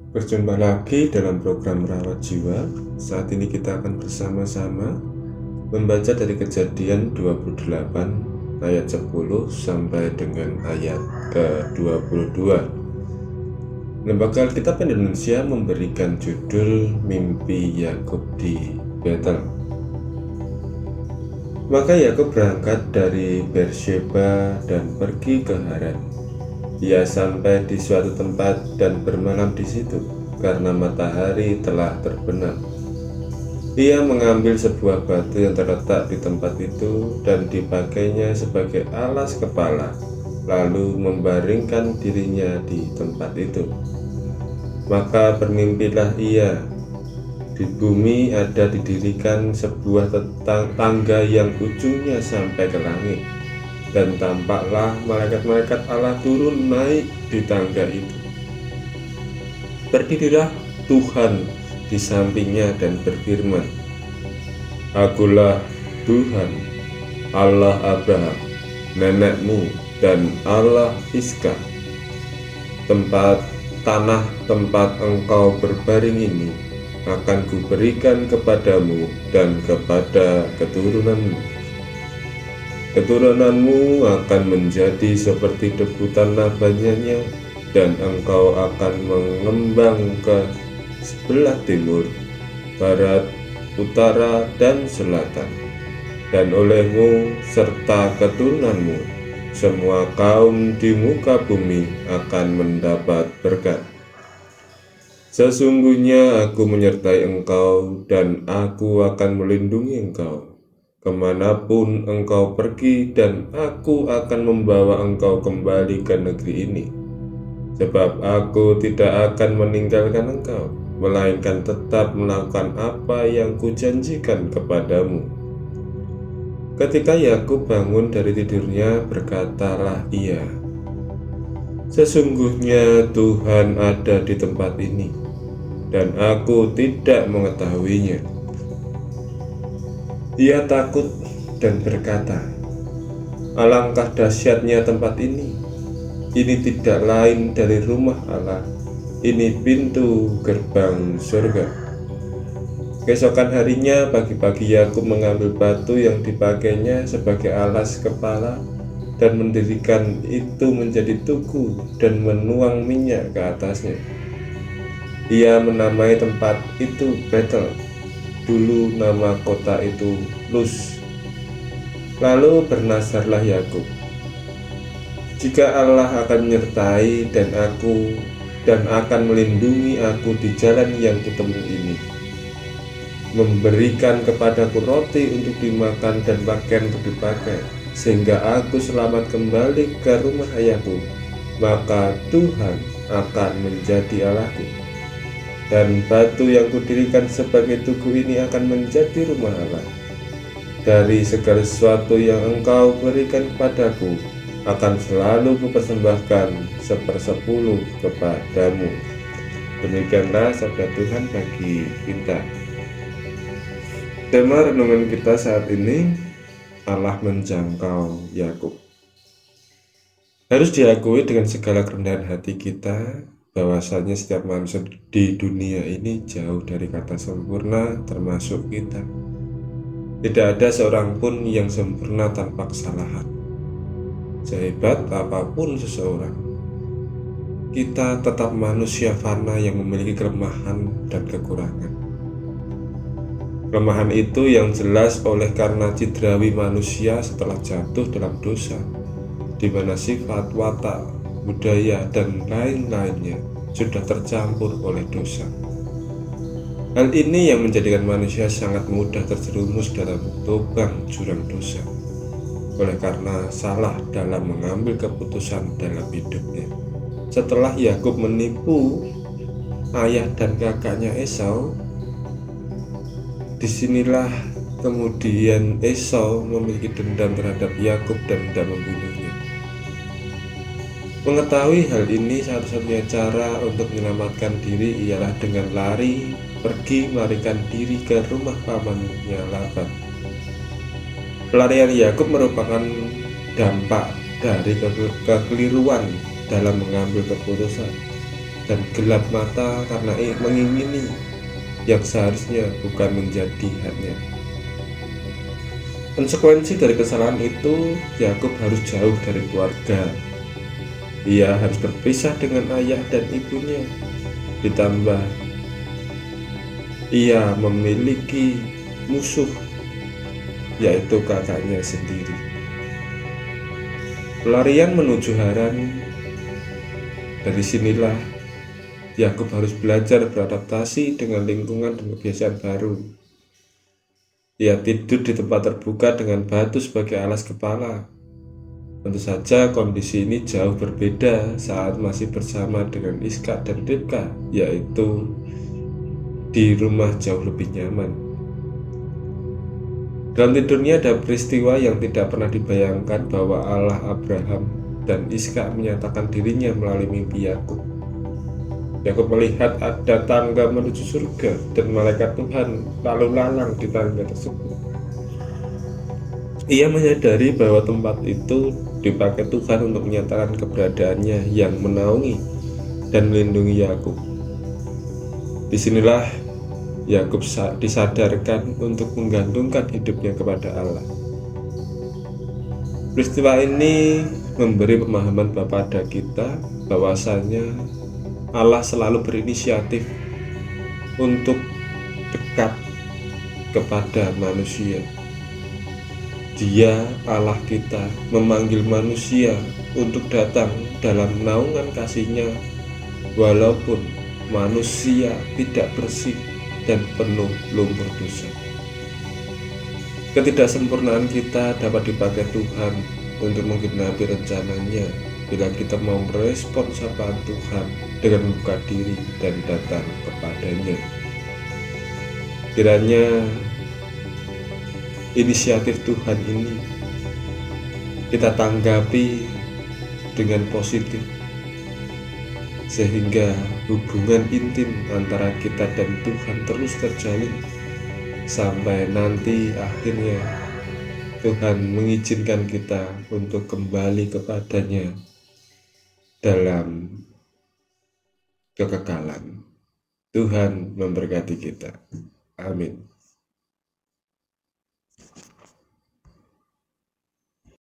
Berjumpa lagi dalam program Rawat Jiwa. Saat ini kita akan bersama-sama membaca dari Kejadian 28 ayat 10 sampai dengan ayat ke-22. Lembaga Alkitab Indonesia memberikan judul Mimpi Yakub di Betel. Maka Yakub berangkat dari Beersheba dan pergi ke Haran. Ia sampai di suatu tempat dan bermalam di situ karena matahari telah terbenam. Ia mengambil sebuah batu yang terletak di tempat itu dan dipakainya sebagai alas kepala, lalu membaringkan dirinya di tempat itu. Maka bermimpilah ia. Di bumi ada didirikan sebuah tangga yang ujungnya sampai ke langit, dan tampaklah malaikat-malaikat Allah turun naik di tangga itu. Berdirilah Tuhan di sampingnya dan berfirman, "Akulah Tuhan, Allah Abraham, nenekmu, dan Allah Iskak. Tanah tempat engkau berbaring ini akan kuberikan kepadamu dan kepada keturunanmu. Keturunanmu akan menjadi seperti debu tanah banyaknya, dan engkau akan mengembang ke sebelah timur, barat, utara, dan selatan. Dan olehmu serta keturunanmu, semua kaum di muka bumi akan mendapat berkat. Sesungguhnya aku menyertai engkau, dan aku akan melindungi engkau kemanapun engkau pergi, dan aku akan membawa engkau kembali ke negeri ini. Sebab aku tidak akan meninggalkan engkau, melainkan tetap melakukan apa yang kujanjikan kepadamu." Ketika Yakub bangun dari tidurnya, berkatalah ia, "Sesungguhnya Tuhan ada di tempat ini, dan aku tidak mengetahuinya." Ia takut dan berkata, "Alangkah dahsyatnya tempat ini. Ini tidak lain dari rumah Allah. Ini pintu gerbang surga." Keesokan harinya pagi-pagi Yakub mengambil batu yang dipakainya sebagai alas kepala dan mendirikan itu menjadi tugu dan menuang minyak ke atasnya. Ia menamai tempat itu Betel. Dulu nama kota itu Luz. Lalu bernazarlah Yakub, "Jika Allah akan menyertai dan akan melindungi aku di jalan yang kutempuh ini, memberikan kepadaku roti untuk dimakan dan pakaian untuk dipakai, sehingga aku selamat kembali ke rumah ayahku, maka Tuhan akan menjadi Allahku. Dan batu yang kudirikan sebagai tugu ini akan menjadi rumah Allah. Dari segala sesuatu yang engkau berikan kepadaku, akan selalu kupersembahkan 1/10 kepadamu." Demikianlah sabda Tuhan bagi kita. Tema renungan kita saat ini, Allah menjangkau Yakub. Harus diakui dengan segala kerendahan hati kita, bahwasanya setiap manusia di dunia ini jauh dari kata sempurna, termasuk kita. Tidak ada seorang pun yang sempurna tanpa kesalahan. Sehebat apapun seseorang, kita tetap manusia fana yang memiliki kelemahan dan kekurangan. Kelemahan itu yang jelas oleh karena cidrawi manusia setelah jatuh dalam dosa, di mana sifat, watak, budaya, dan lain-lainnya sudah tercampur oleh dosa. Hal ini yang menjadikan manusia sangat mudah terjerumus dalam lubang jurang dosa, oleh karena salah dalam mengambil keputusan dalam hidupnya. Setelah Yakub menipu ayah dan kakaknya Esau, disinilah kemudian Esau memiliki dendam terhadap Yakub dan hendak membunuhnya. Mengetahui hal ini, satu-satunya cara untuk menyelamatkan diri ialah dengan lari pergi melarikan diri ke rumah pamannya Laban. Pelarian Yakub merupakan dampak dari kekeliruan dalam mengambil keputusan. dan gelap mata karena mengingini yang seharusnya bukan menjadi haknya. Konsekuensi dari kesalahan itu, Yakub harus jauh dari keluarga. Ia harus berpisah dengan ayah dan ibunya. Ditambah ia memiliki musuh, yaitu kakaknya sendiri. Pelarian menuju Haran. Dari sinilah Yakub harus belajar beradaptasi dengan lingkungan dan kebiasaan baru. Ia tidur di tempat terbuka dengan batu sebagai alas kepala. Tentu saja kondisi ini jauh berbeda saat masih bersama dengan Iskak dan Ribka, yaitu di rumah jauh lebih nyaman. Dalam tidurnya ada peristiwa yang tidak pernah dibayangkan, bahwa Allah Abraham dan Iskak menyatakan dirinya melalui mimpi Yakub. Yakub melihat ada tangga menuju surga dan malaikat Tuhan lalu lalang di tangga tersebut. Ia menyadari bahwa tempat itu dipakai Tuhan untuk menyatakan keberadaannya yang menaungi dan melindungi Yakub. Disinilah Yakub disadarkan untuk menggantungkan hidupnya kepada Allah. Peristiwa ini memberi pemahaman kepada kita bahwasanya Allah selalu berinisiatif untuk dekat kepada manusia. Dia, Allah kita, memanggil manusia untuk datang dalam naungan kasih-Nya, walaupun manusia tidak bersih dan penuh lumpur dosa. Ketidaksempurnaan kita dapat dipakai Tuhan untuk menggenapi rencana-Nya bila kita mau merespon sapaan Tuhan dengan membuka diri dan datang kepadanya. Kiranya inisiatif Tuhan ini kita tanggapi dengan positif, sehingga hubungan intim antara kita dan Tuhan terus terjalin sampai nanti akhirnya Tuhan mengizinkan kita untuk kembali kepadanya dalam kekekalan. Tuhan memberkati kita. Amin.